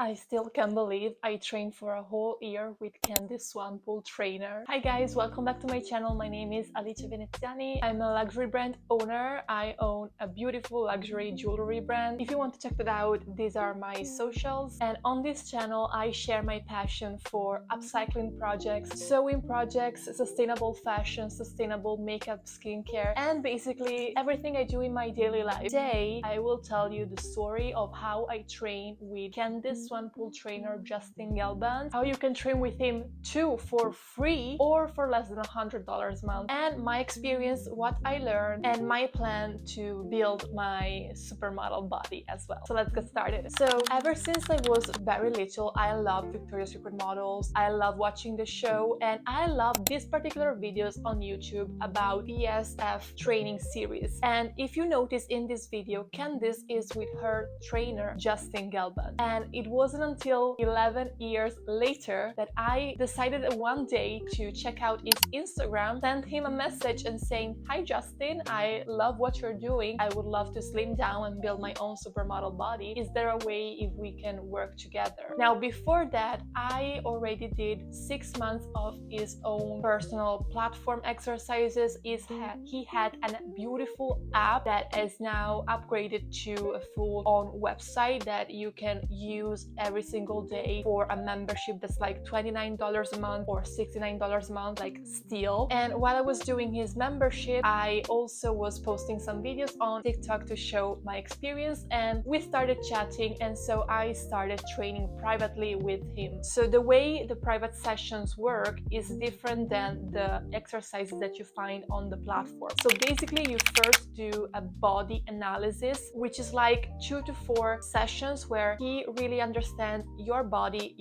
I still can't believe I trained for a whole year with Candice Swanepoel trainer. Hi guys, welcome back to my channel. My name is Alice Veneziani. I'm a luxury brand owner. I own a beautiful luxury jewelry brand. If you want to check that out, these are my socials. And on this channel, I share my passion for upcycling projects, sewing projects, sustainable fashion, sustainable makeup, skincare, and basically everything I do in my daily life. Today, I will tell you the story of how I train with Candice Swanepoel trainer Justin Gelband, how you can train with him too for free or for less than $100 a month, and my experience, what I learned, and my plan to build my supermodel body as well. So let's get started. So ever since I was very little, I love Victoria's Secret models, I love watching the show, and I love these particular videos on YouTube about BSF training series. And if you notice in this video, Candice is with her trainer Justin Gelband, and it wasn't until 11 years later that I decided one day to check out his Instagram, send him a message and saying, "Hi Justin, I love what you're doing. I would love to slim down and build my own supermodel body. Is there a way if we can work together?" Now before that, I already did 6 months of his own personal platform exercises. He had a beautiful app that is now upgraded to a full-on website that you can use every single day for a membership that's like $29 a month or $69 a month, like still. And while I was doing his membership, I also was posting some videos on TikTok to show my experience, and we started chatting, and so I started training privately with him. So the way the private sessions work is different than the exercises that you find on the platform. So basically you first do a body analysis, which is like 2 to 4 sessions where he really understands your body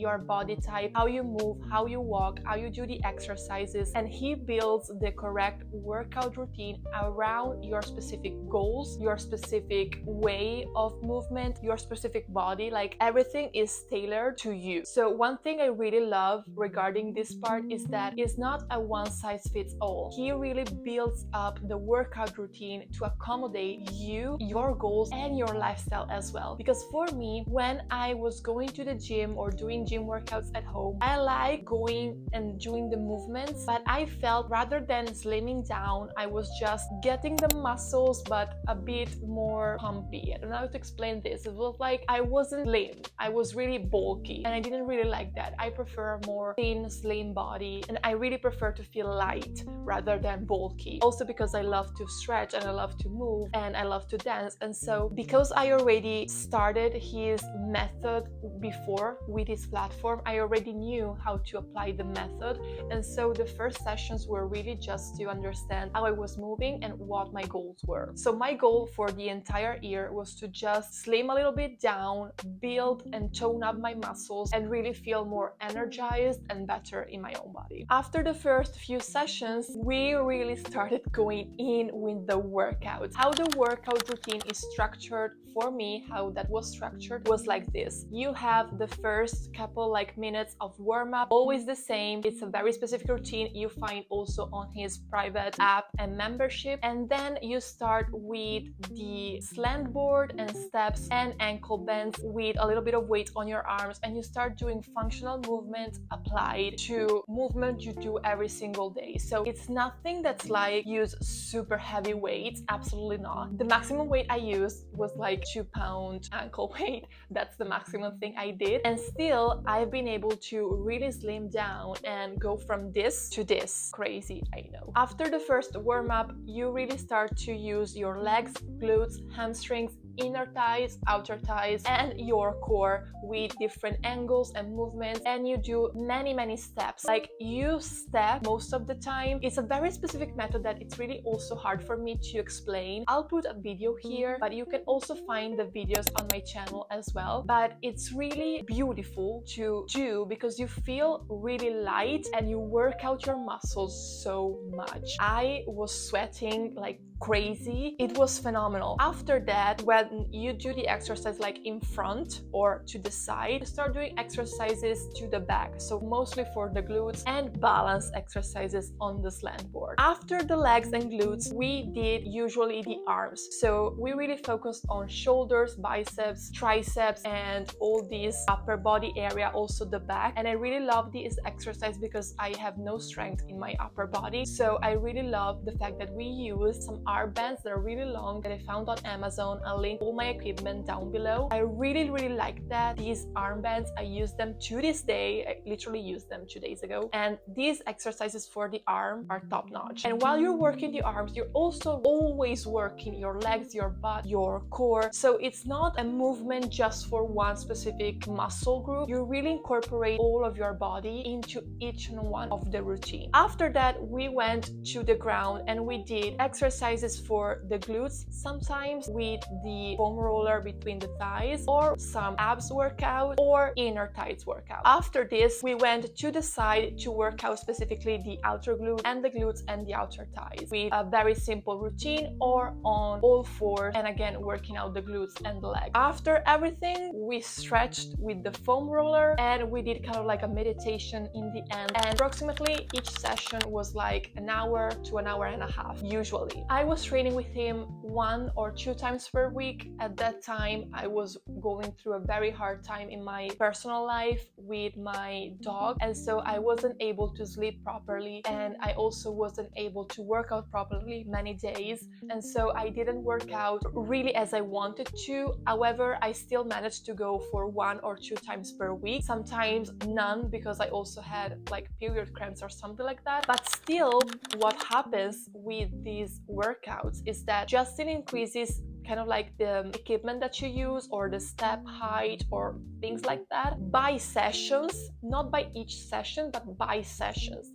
type, how you move, how you walk, how you do the exercises, and he builds the correct workout routine around your specific goals, your specific way of movement, your specific body. Like everything is tailored to you. So one thing I really love regarding this part is that it's not a one size fits all. He really builds up the workout routine to accommodate you, your goals, and your lifestyle as well. Because for me, when I was going to the gym or doing gym workouts at home, I like going and doing the movements, but I felt rather than slimming down, I was just getting the muscles but a bit more pumpy. I don't know how to explain this. It was like I wasn't slim, I was really bulky, and I didn't really like that. I prefer a more thin, slim body, and I really prefer to feel light rather than bulky. Also because I love to stretch and I love to move and I love to dance. And so because I already started his method before with his platform, I already knew how to apply the method. And so the first sessions were really just to understand how I was moving and what my goals were. So my goal for the entire year was to just slim a little bit down, build and tone up my muscles, and really feel more energized and better in my own body. After the first few sessions, we really started going in with the workouts. How the workout routine is structured for me, how that was structured was like this. You have the first couple minutes of warm-up, always the same. It's a very specific routine you find also on his private app and membership. And then you start with the slant board and steps and ankle bends with a little bit of weight on your arms, and you start doing functional movement applied to movement you do every single day. So it's nothing that's like use super heavy weights, absolutely not. The maximum weight I used was like 2-pound ankle weight. That's the maximum thing I did, and still I've been able to really slim down and go from this to this. Crazy, I know. After the first warm-up, you really start to use your legs, glutes, hamstrings, inner thighs, outer thighs, and your core with different angles and movements, and you do many steps. Like you step most of the time. It's a very specific method that it's really also hard for me to explain. I'll put a video here, but you can also find the videos on my channel as well. But it's really beautiful to do because you feel really light and you work out your muscles so much. I was sweating like crazy. It was phenomenal. After that, when you do the exercise like in front or to the side, you start doing exercises to the back, so mostly for the glutes, and balance exercises on the slant board. After the legs and glutes, we did usually the arms, so we really focused on shoulders, biceps, triceps, and all these upper body area, also the back. And I really love this exercise because I have no strength in my upper body, so I really love the fact that we use some armbands that are really long that I found on Amazon. I'll link all my equipment down below. I really like that. These armbands, I use them to this day. I literally used them 2 days ago, and these exercises for the arm are top notch. And while you're working the arms, you're also always working your legs, your butt, your core, so it's not a movement just for one specific muscle group. You really incorporate all of your body into each one of the routine. After that, we went to the ground and we did exercises for the glutes, sometimes with the foam roller between the thighs, or some abs workout or inner thighs workout. After this, we went to the side to work out specifically the outer glute and the glutes and the outer thighs with a very simple routine, or on all fours, and again working out the glutes and the legs. After everything, we stretched with the foam roller and we did kind of like a meditation in the end, and approximately each session was like an hour to an hour and a half usually. I was training with him 1 or 2 times per week. At that time, I was going through a very hard time in my personal life with my dog, and so I wasn't able to sleep properly, and I also wasn't able to work out properly many days, and so I didn't work out really as I wanted to. However, I still managed to go for 1 or 2 times per week, sometimes none because I also had like period cramps or something like that. But still, what happens with these workouts is that Justin increases kind of like the equipment that you use, or the step height, or things like that by sessions, not by each session, but by sessions.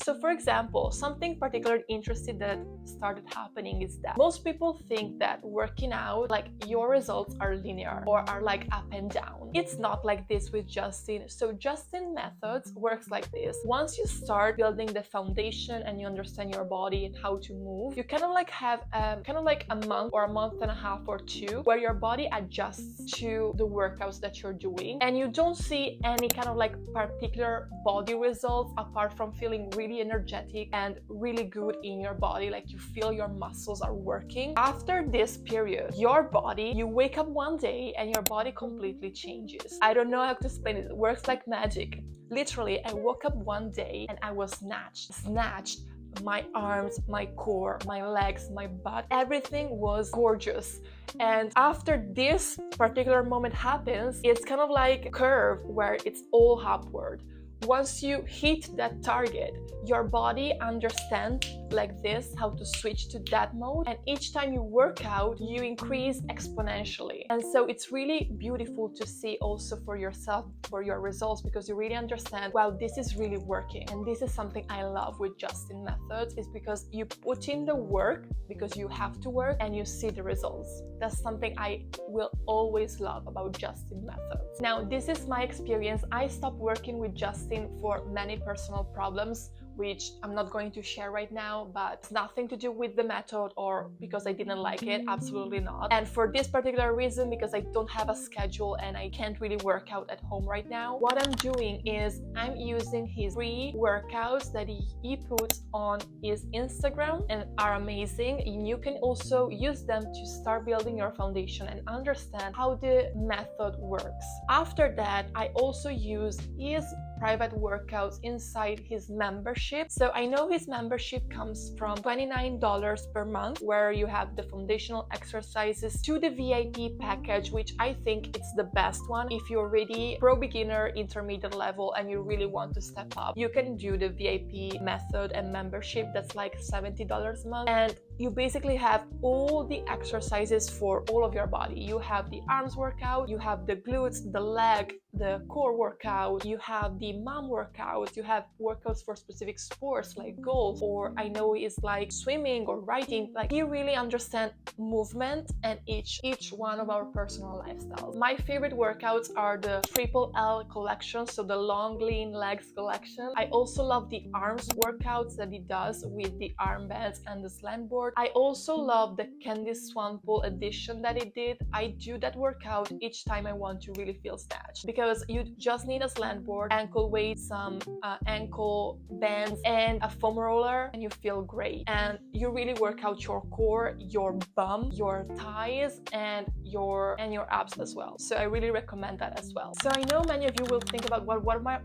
So for example, something particularly interesting that started happening is that most people think that working out, like your results are linear or are like up and down. It's not like this with Justin. So Justin methods works like this. Once you start building the foundation and you understand your body and how to move, you kind of like have kind of like a month or a month and a half or 2 where your body adjusts to the workouts that you're doing, and you don't see any kind of like particular body results apart from feeling really energetic and really good in your body, like you feel your muscles are working. After this period, your body, you wake up one day and your body completely changes. I don't know how to explain it. It works like magic. Literally, I woke up one day and I was snatched. My arms, my core, my legs, my butt, everything was gorgeous. And after this particular moment happens, it's kind of like a curve where it's all upward. Once you hit that target, your body understands like this how to switch to that mode, and each time you work out, you increase exponentially. And so it's really beautiful to see also for yourself, for your results, because you really understand, wow, this is really working. And this is something I love with Justin methods, is because you put in the work because you have to work and you see the results. That's something I will always love about Justin methods. Now, this is my experience. I stopped working with Justin for many personal problems, which I'm not going to share right now, but it's nothing to do with the method or because I didn't like it, absolutely not. And for this particular reason, because I don't have a schedule and I can't really work out at home right now, what I'm doing is I'm using his free workouts that he puts on his Instagram and are amazing. And you can also use them to start building your foundation and understand how the method works. After that, I also use his private workouts inside his membership. So I know his membership comes from $29 per month, where you have the foundational exercises, to the VIP package, which I think it's the best one. If you're already pro beginner, intermediate level, and you really want to step up, you can do the VIP method and membership. That's like $70 a month. And you basically have all the exercises for all of your body. You have the arms workout, you have the glutes, the leg, the core workout, you have the mom workout, you have workouts for specific sports like golf, or I know it's like swimming or riding. Like, you really understand movement and each one of our personal lifestyles. My favorite workouts are the Triple L collection, so the long lean legs collection. I also love the arms workouts that he does with the armbands and the slant board. support. I also love the Candice Swanepoel edition that it did. I do that workout each time I want to really feel snatched, because you just need a slant board, ankle weights, some ankle bands, and a foam roller, and you feel great. And you really work out your core, your bum, your thighs, and your abs as well. So I really recommend that as well. So I know many of you will think about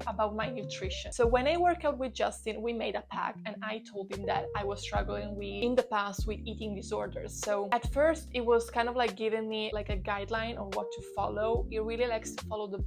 about my nutrition. So when I work out with Justin, we made a pact, and I told him that I was struggling in the past with eating disorders. So at first it was kind of like giving me like a guideline on what to follow. He really likes to follow the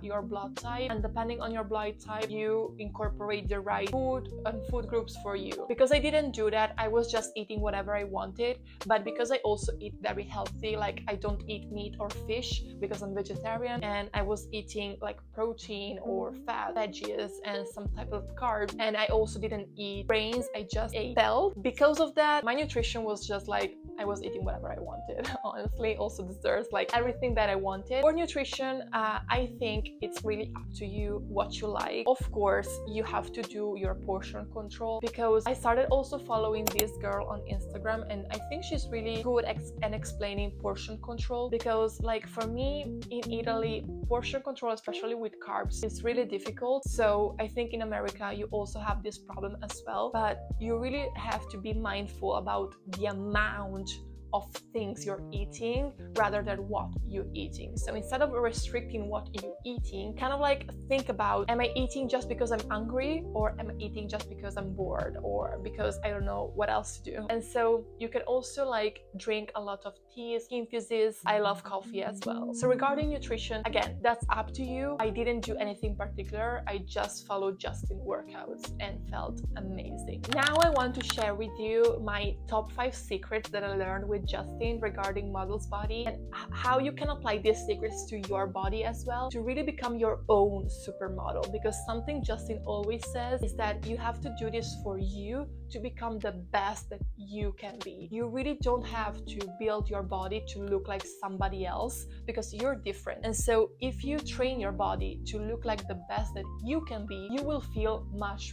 your blood type, and depending on your blood type, you incorporate the right food and food groups for you. Because I didn't do that, I was just eating whatever I wanted. But because I also eat very healthy, like I don't eat meat or fish because I'm vegetarian, and I was eating like protein or fat, veggies, and some type of carbs, and I also didn't eat grains, I just ate bell. Because of that, my nutrition was just like I was eating whatever I wanted. Honestly, also desserts, like everything that I wanted. For nutrition, I think it's really up to you what you like. Of course, you have to do your portion control, because I started also following this girl on Instagram, and I think she's really good at explaining portion control. Because like for me in Italy, portion control, especially with carbs, is really difficult. So I think in America you also have this problem as well, but you really have to be mindful about the amount of things you're eating rather than what you're eating. So instead of restricting what you're eating, kind of like think about, am I eating just because I'm hungry, or am I eating just because I'm bored, or because I don't know what else to do? And so you can also like drink a lot of teas, infuses. I love coffee as well. So regarding nutrition, again, that's up to you. I didn't do anything particular. I just followed Justin workouts and felt amazing. Now I want to share with you my top 5 secrets that I learned with Justin regarding model's body, and how you can apply these secrets to your body as well to really become your own supermodel. Because something Justin always says is that you have to do this for you to become the best that you can be. You really don't have to build your body to look like somebody else, because you're different. And so if you train your body to look like the best that you can be, you will feel much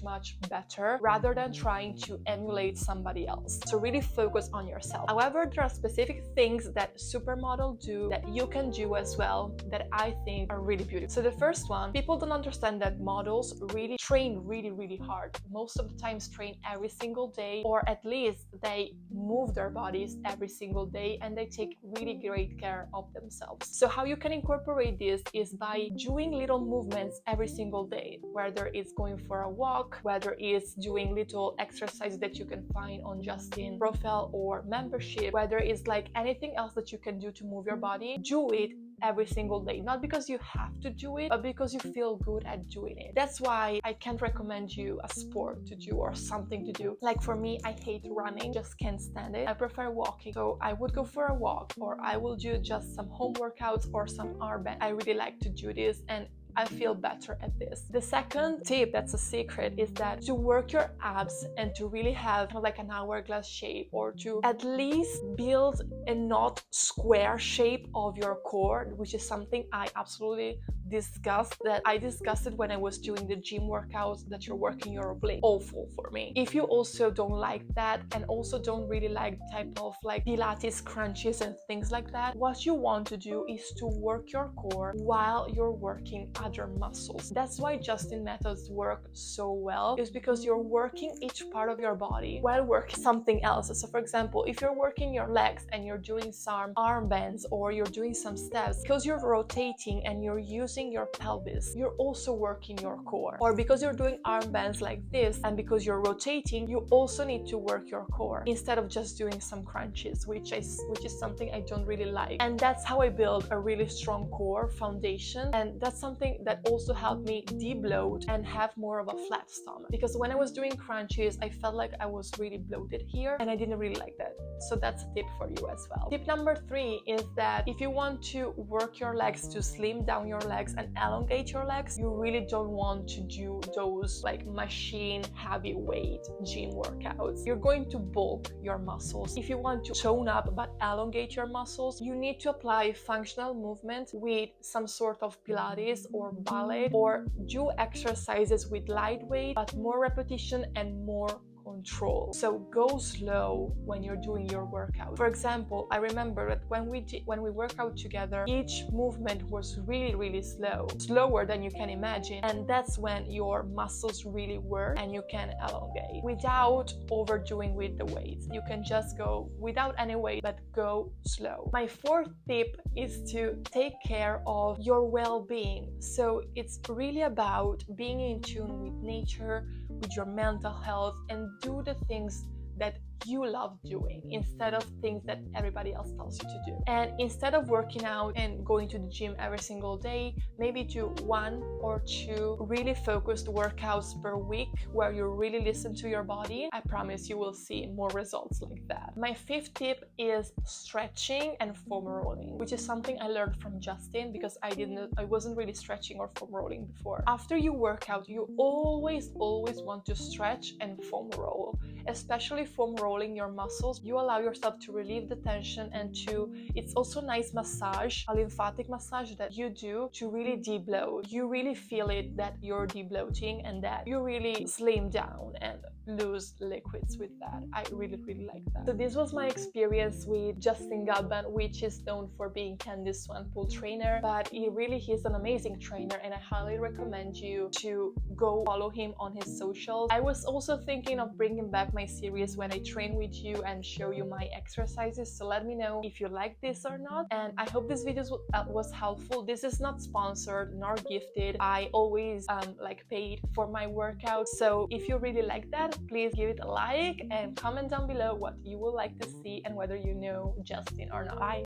better rather than trying to emulate somebody else. So really focus on yourself. However, there are specific things that supermodels do that you can do as well that I think are really beautiful. So the first one, people don't understand that models really train really hard. Most of the times train every single day, or at least they move their bodies every single day, and they take really great care of themselves. So how you can incorporate this is by doing little movements every single day, whether it's going for a walk, whether it's doing little exercises that you can find on Justin profile or membership, whether it's like anything else that you can do to move your body. Do it every single day, not because you have to do it, but because you feel good at doing it. That's why I can't recommend you a sport to do or something to do. Like for me, I hate running, just can't stand it. I prefer walking. So I would go for a walk, or I will do just some home workouts or some armband. I really like to do this, and I feel better at this. The second tip that's a secret is that to work your abs and to really have kind of like an hourglass shape, or to at least build a not square shape of your core, which is something I absolutely discussed it when I was doing the gym workouts, that you're working your oblique. Awful for me. If you also don't like that, and also don't really like type of like Pilates crunches and things like that, what you want to do is to work your core while you're working other muscles. That's why Justin methods work so well, is because you're working each part of your body while working something else. So for example, if you're working your legs and you're doing some arm bends, or you're doing some steps, because you're rotating and you're using your pelvis, you're also working your core. Or because you're doing arm bands like this, and because you're rotating, you also need to work your core instead of just doing some crunches, which is something I don't really like. And that's how I build a really strong core foundation, and that's something that also helped me de-bloat and have more of a flat stomach. Because when I was doing crunches, I felt like I was really bloated here, and I didn't really like that. So that's a tip for you as well. Tip number 3 is that if you want to work your legs, to slim down your legs and elongate your legs, you really don't want to do those like machine heavyweight gym workouts. You're going to bulk your muscles. If you want to tone up but elongate your muscles, you need to apply functional movement with some sort of Pilates or ballet, or do exercises with lightweight but more repetition and more control. So go slow when you're doing your workout. For example, I remember that when we work out together, each movement was really slow, slower than you can imagine, and that's when your muscles really work and you can elongate without overdoing with the weights. You can just go without any weight, but go slow. My fourth tip is to take care of your well-being. So it's really about being in tune with nature, with your mental health, and do the things that you love doing instead of things that everybody else tells you to do. And instead of working out and going to the gym every single day, maybe do 1 or 2 really focused workouts per week where you really listen to your body. I promise you will see more results like that. My fifth tip is stretching and foam rolling, which is something I learned from Justin because I wasn't really stretching or foam rolling before. After you work out, you always want to stretch and foam roll, especially foam rolling your muscles. You allow yourself to relieve the tension, and it's also nice massage, a lymphatic massage that you do to really debloat. You really feel it that you're debloating and that you really slim down and lose liquids with that. I really like that. So this was my experience with Justin Gelband, which is known for being Candice Swanepoel trainer, but he's an amazing trainer, and I highly recommend you to go follow him on his socials. I was also thinking of bringing back my series when I train with you and show you my exercises, so let me know if you like this or not. And I hope this video was helpful. This is not sponsored nor gifted. I always paid for my workout, so if you really like that, please give it a like and comment down below what you would like to see and whether you know Justin or not. Bye!